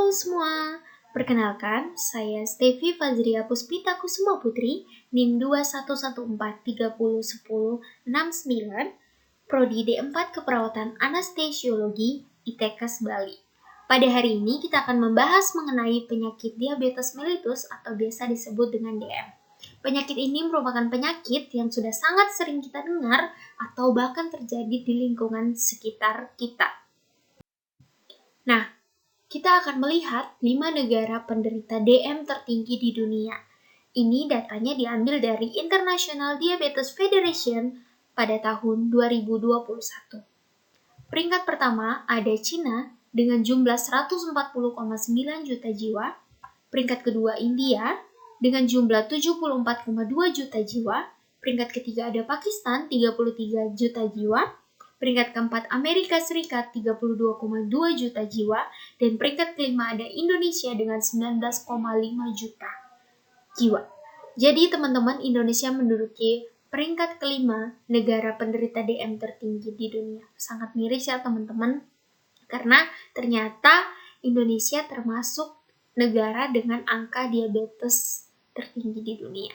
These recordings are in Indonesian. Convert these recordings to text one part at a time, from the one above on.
Halo semua, perkenalkan saya Stevi Fazria Puspita Kusuma Putri, NIM 2114301069, Prodi D4 Keperawatan Anestesiologi, ITEKAS Bali. Pada hari ini kita akan membahas mengenai penyakit diabetes mellitus atau biasa disebut dengan DM. Penyakit ini merupakan penyakit yang sudah sangat sering kita dengar atau bahkan terjadi di lingkungan sekitar kita. Nah, kita akan melihat 5 negara penderita DM tertinggi di dunia. Ini datanya diambil dari International Diabetes Federation pada tahun 2021. Peringkat pertama ada Cina dengan jumlah 140,9 juta jiwa. Peringkat kedua India dengan jumlah 74,2 juta jiwa. Peringkat ketiga ada Pakistan 33 juta jiwa. Peringkat keempat Amerika Serikat 32,2 juta jiwa, dan peringkat kelima ada Indonesia dengan 19,5 juta jiwa. Jadi teman-teman, Indonesia menduduki peringkat kelima negara penderita DM tertinggi di dunia. Sangat miris ya teman-teman, karena ternyata Indonesia termasuk negara dengan angka diabetes tertinggi di dunia.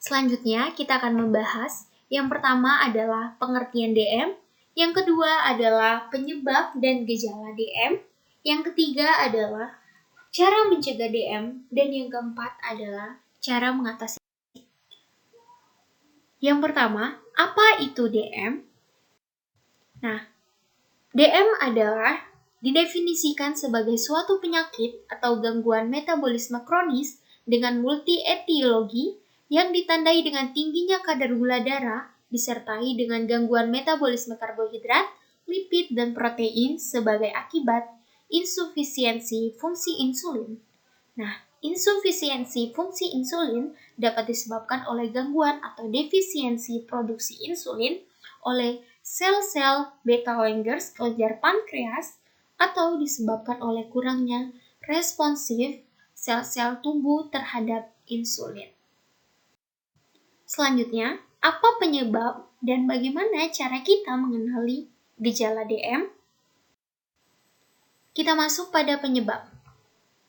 Selanjutnya kita akan membahas yang pertama adalah pengertian DM, yang kedua adalah penyebab dan gejala DM, yang ketiga adalah cara mencegah DM, dan yang keempat adalah cara mengatasi. Yang pertama, apa itu DM? Nah, DM adalah didefinisikan sebagai suatu penyakit atau gangguan metabolisme kronis dengan multi-etiologi yang ditandai dengan tingginya kadar gula darah, disertai dengan gangguan metabolisme karbohidrat, lipid, dan protein sebagai akibat insufisiensi fungsi insulin. Nah, insufisiensi fungsi insulin dapat disebabkan oleh gangguan atau defisiensi produksi insulin oleh sel-sel beta-Langer's kelenjar pankreas atau disebabkan oleh kurangnya responsif sel-sel tubuh terhadap insulin. Selanjutnya, apa penyebab dan bagaimana cara kita mengenali gejala DM? Kita masuk pada penyebab.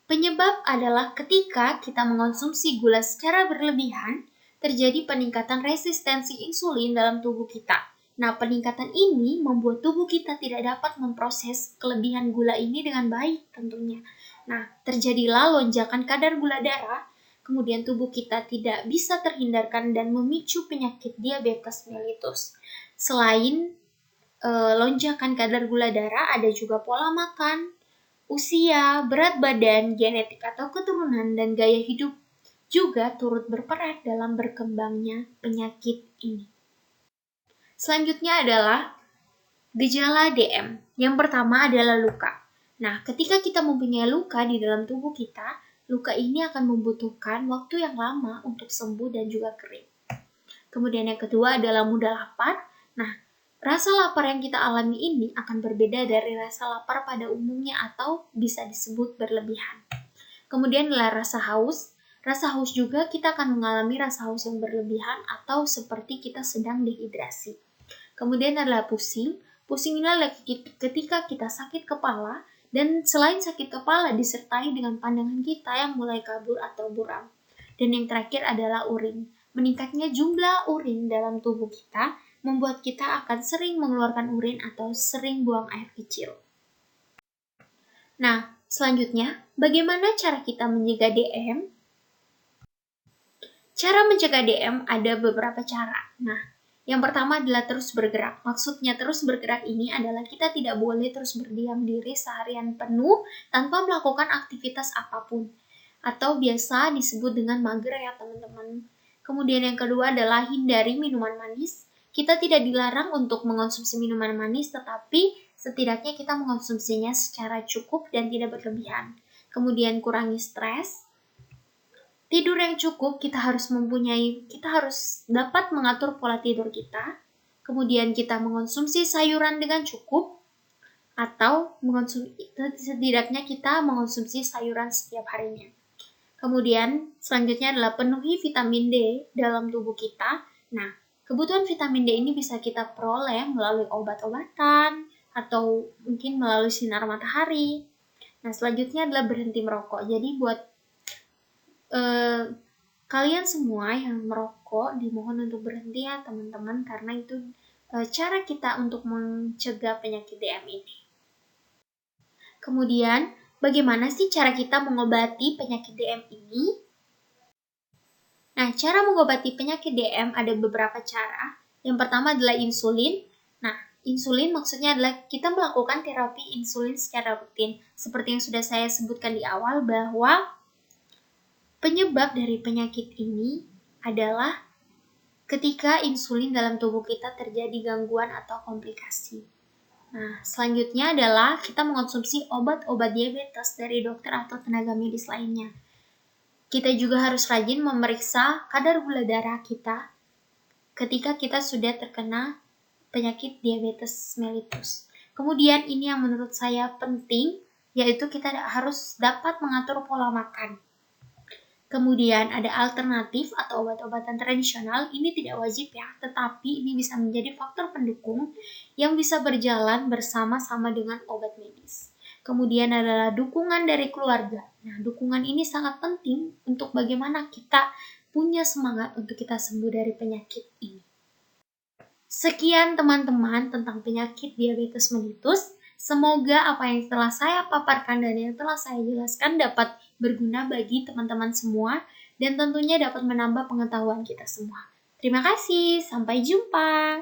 Penyebab adalah ketika kita mengonsumsi gula secara berlebihan, terjadi peningkatan resistensi insulin dalam tubuh kita. Nah, peningkatan ini membuat tubuh kita tidak dapat memproses kelebihan gula ini dengan baik tentunya. Nah, terjadilah lonjakan kadar gula darah, kemudian tubuh kita tidak bisa terhindarkan dan memicu penyakit diabetes mellitus. Selain lonjakan kadar gula darah, ada juga pola makan, usia, berat badan, genetik atau keturunan, dan gaya hidup juga turut berperan dalam berkembangnya penyakit ini. Selanjutnya adalah gejala DM. Yang pertama adalah luka. Nah, ketika kita mempunyai luka di dalam tubuh kita, luka ini akan membutuhkan waktu yang lama untuk sembuh dan juga kering. Kemudian yang kedua adalah mudah lapar. Nah, rasa lapar yang kita alami ini akan berbeda dari rasa lapar pada umumnya atau bisa disebut berlebihan. Kemudian adalah rasa haus. Rasa haus juga kita akan mengalami rasa haus yang berlebihan atau seperti kita sedang dehidrasi. Kemudian adalah pusing. Pusing ini adalah ketika kita sakit kepala, dan selain sakit kepala disertai dengan pandangan kita yang mulai kabur atau buram. Dan yang terakhir adalah urin. Meningkatnya jumlah urin dalam tubuh kita membuat kita akan sering mengeluarkan urin atau sering buang air kecil. Nah, selanjutnya, bagaimana cara kita mencegah DM? Cara mencegah DM ada beberapa cara. Nah, yang pertama adalah terus bergerak. Maksudnya terus bergerak ini adalah kita tidak boleh terus berdiam diri seharian penuh tanpa melakukan aktivitas apapun. Atau biasa disebut dengan mager ya teman-teman. Kemudian yang kedua adalah hindari minuman manis. Kita tidak dilarang untuk mengonsumsi minuman manis, tetapi setidaknya kita mengonsumsinya secara cukup dan tidak berlebihan. Kemudian kurangi stres. Tidur yang cukup, kita harus dapat mengatur pola tidur kita. Kemudian kita mengonsumsi sayuran dengan cukup, atau setidaknya kita mengonsumsi sayuran setiap harinya. Kemudian selanjutnya adalah penuhi vitamin D dalam tubuh kita. Nah, kebutuhan vitamin D ini bisa kita peroleh melalui obat-obatan atau mungkin melalui sinar matahari. Nah, selanjutnya adalah berhenti merokok. Jadi buat kalian semua yang merokok dimohon untuk berhenti ya teman-teman, karena itu cara kita untuk mencegah penyakit DM ini. Kemudian, bagaimana sih cara kita mengobati penyakit DM ini? Nah, cara mengobati penyakit DM ada beberapa cara. Yang pertama adalah insulin. Nah, insulin maksudnya adalah kita melakukan terapi insulin secara rutin. Seperti yang sudah saya sebutkan di awal bahwa penyebab dari penyakit ini adalah ketika insulin dalam tubuh kita terjadi gangguan atau komplikasi. Nah, selanjutnya adalah kita mengonsumsi obat-obat diabetes dari dokter atau tenaga medis lainnya. Kita juga harus rajin memeriksa kadar gula darah kita ketika kita sudah terkena penyakit diabetes mellitus. Kemudian ini yang menurut saya penting, yaitu kita harus dapat mengatur pola makan. Kemudian ada alternatif atau obat-obatan tradisional, ini tidak wajib ya, tetapi ini bisa menjadi faktor pendukung yang bisa berjalan bersama-sama dengan obat medis. Kemudian adalah dukungan dari keluarga. Nah, dukungan ini sangat penting untuk bagaimana kita punya semangat untuk kita sembuh dari penyakit ini. Sekian teman-teman tentang penyakit diabetes mellitus. Semoga apa yang telah saya paparkan dan yang telah saya jelaskan dapat berguna bagi teman-teman semua dan tentunya dapat menambah pengetahuan kita semua. Terima kasih, sampai jumpa.